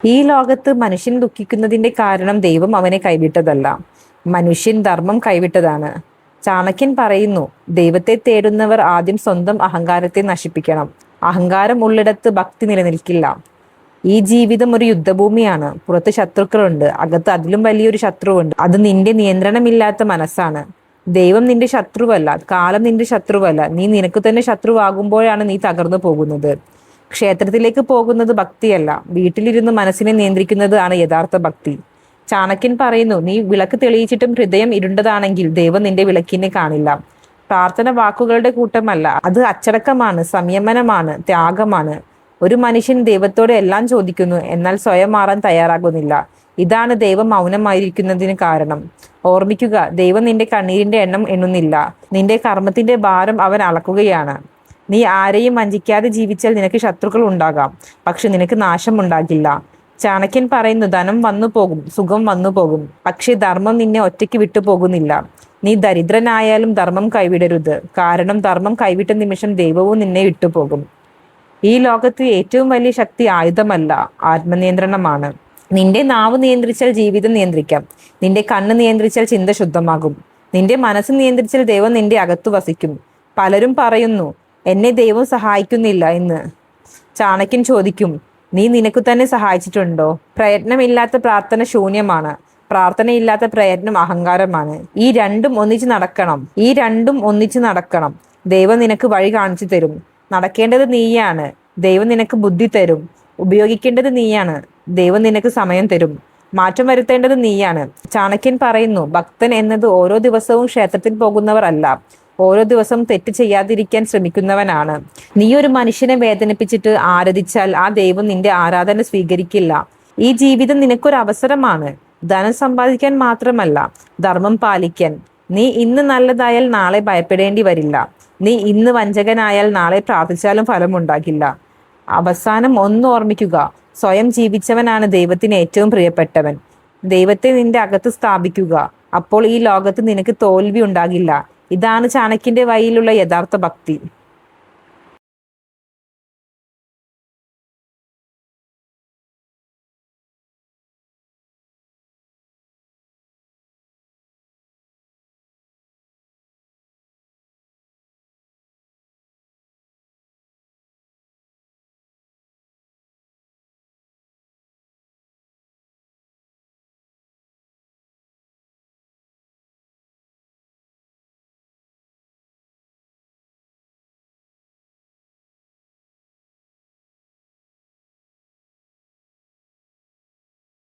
ഈ ലോകത്ത് മനുഷ്യൻ ദുഃഖിക്കുന്നതിന്റെ കാരണം ദൈവം അവനെ കൈവിട്ടതല്ല, മനുഷ്യൻ ധർമ്മം കൈവിട്ടതാണ്. ചാണക്യൻ പറയുന്നു, ദൈവത്തെ തേടുന്നവർ ആദ്യം സ്വന്തം അഹങ്കാരത്തെ നശിപ്പിക്കണം. അഹങ്കാരം ഉള്ളിടത്ത് ഭക്തി നിലനിൽക്കില്ല. ഈ ജീവിതം ഒരു യുദ്ധഭൂമിയാണ്. പുറത്ത് ശത്രുക്കളുണ്ട്, അകത്ത് അതിലും വലിയൊരു ശത്രുവുണ്ട്. അത് നിന്റെ നിയന്ത്രണമില്ലാത്ത മനസ്സാണ്. ദൈവം നിന്റെ ശത്രുവല്ല, കാലം നിന്റെ ശത്രുവല്ല. നീ നിനക്ക് തന്നെ ശത്രുവാകുമ്പോഴാണ് നീ തകർന്നു പോകുന്നത്. ക്ഷേത്രത്തിലേക്ക് പോകുന്നത് ഭക്തിയല്ല, വീട്ടിലിരുന്ന് മനസ്സിനെ നിയന്ത്രിക്കുന്നത് ആണ് യഥാർത്ഥ ഭക്തി. ചാണക്യൻ പറയുന്നു, നീ വിളക്ക് തെളിയിച്ചിട്ടും ഹൃദയം ഇരുണ്ടതാണെങ്കിൽ ദൈവം നിന്റെ വിളക്കിനെ കാണില്ല. പ്രാർത്ഥന വാക്കുകളുടെ കൂട്ടമല്ല, അത് അച്ചടക്കമാണ്, സംയമനമാണ്, ത്യാഗമാണ്. ഒരു മനുഷ്യൻ ദൈവത്തോട് എല്ലാം ചോദിക്കുന്നു, എന്നാൽ സ്വയം മാറാൻ തയ്യാറാകുന്നില്ല. ഇതാണ് ദൈവം മൗനമായിരിക്കുന്നതിന് കാരണം. ഓർമ്മിക്കുക, ദൈവം നിന്റെ കണ്ണീരിന്റെ എണ്ണം എണ്ണുന്നില്ല, നിന്റെ കർമ്മത്തിന്റെ ഭാരം അവൻ അളക്കുകയാണ്. നീ ആരെയും വഞ്ചിക്കാതെ ജീവിച്ചാൽ നിനക്ക് ശത്രുക്കൾ ഉണ്ടാകാം, പക്ഷെ നിനക്ക് നാശം ഉണ്ടാകില്ല. ചാണക്യൻ പറയുന്നു, ധനം വന്നു പോകും, സുഖം വന്നു പോകും, പക്ഷേ ധർമ്മം നിന്നെ ഒറ്റയ്ക്ക് വിട്ടു പോകുന്നില്ല. നീ ദരിദ്രനായാലും ധർമ്മം കൈവിടരുത്, കാരണം ധർമ്മം കൈവിട്ട നിമിഷം ദൈവവും നിന്നെ വിട്ടുപോകും. ഈ ലോകത്ത് ഏറ്റവും വലിയ ശക്തി ആയുധമല്ല, ആത്മനിയന്ത്രണമാണ്. നിന്റെ നാവ് നിയന്ത്രിച്ചാൽ ജീവിതം നിയന്ത്രിക്കാം. നിന്റെ കണ്ണ് നിയന്ത്രിച്ചാൽ ചിന്ത ശുദ്ധമാകും. നിന്റെ മനസ്സ് നിയന്ത്രിച്ചാൽ ദൈവം നിന്റെ അകത്തു വസിക്കും. പലരും പറയുന്നു, എന്നെ ദൈവം സഹായിക്കുന്നില്ല എന്ന്. ചാണക്യൻ ചോദിക്കും, നീ നിനക്കു തന്നെ സഹായിച്ചിട്ടുണ്ടോ? പ്രയത്നമില്ലാത്ത പ്രാർത്ഥന ശൂന്യമാണ്, പ്രാർത്ഥനയില്ലാത്ത പ്രയത്നം അഹങ്കാരമാണ്. ഈ രണ്ടും ഒന്നിച്ച് നടക്കണം. ദൈവം നിനക്ക് വഴി കാണിച്ചു തരും. നടക്കേണ്ടത് നീയാണ്, ദൈവം നിനക്ക് ബുദ്ധി തരും. ഉപയോഗിക്കേണ്ടത് നീയാണ്, ദൈവം നിനക്ക് സമയം തരും. മാറ്റം വരുത്തേണ്ടത് നീയാണ്. ചാണക്യൻ പറയുന്നു, ഭക്തൻ എന്നത് ഓരോ ദിവസവും ക്ഷേത്രത്തിൽ പോകുന്നവർ അല്ല, ഓരോ ദിവസം തെറ്റ് ചെയ്യാതിരിക്കാൻ ശ്രമിക്കുന്നവനാണ്. നീ ഒരു മനുഷ്യനെ വേദനിപ്പിച്ചിട്ട് ആരാധിച്ചാൽ ആ ദൈവം നിന്റെ ആരാധന സ്വീകരിക്കില്ല. ഈ ജീവിതം നിനക്കൊരു അവസരമാണ്, ധനം സമ്പാദിക്കാൻ മാത്രമല്ല, ധർമ്മം പാലിക്കാൻ. നീ ഇന്ന് നല്ലതായാൽ നാളെ ഭയപ്പെടേണ്ടി വരില്ല. നീ ഇന്ന് വഞ്ചകനായാൽ നാളെ പ്രാർത്ഥിച്ചാലും ഫലമുണ്ടാകില്ല. അവസാനം ഒന്ന് ഓർമ്മിക്കുക, സ്വയം ജീവിച്ചവനാണ് ദൈവത്തിന് ഏറ്റവും പ്രിയപ്പെട്ടവൻ. ദൈവത്തെ നിന്റെ അകത്ത് സ്ഥാപിക്കുക, അപ്പോൾ ഈ ലോകത്ത് നിനക്ക് തോൽവി ഉണ്ടാകില്ല. ഇതാണ് ചാണക്യന്റെ വഴിയിലുള്ള യഥാർത്ഥ ഭക്തി.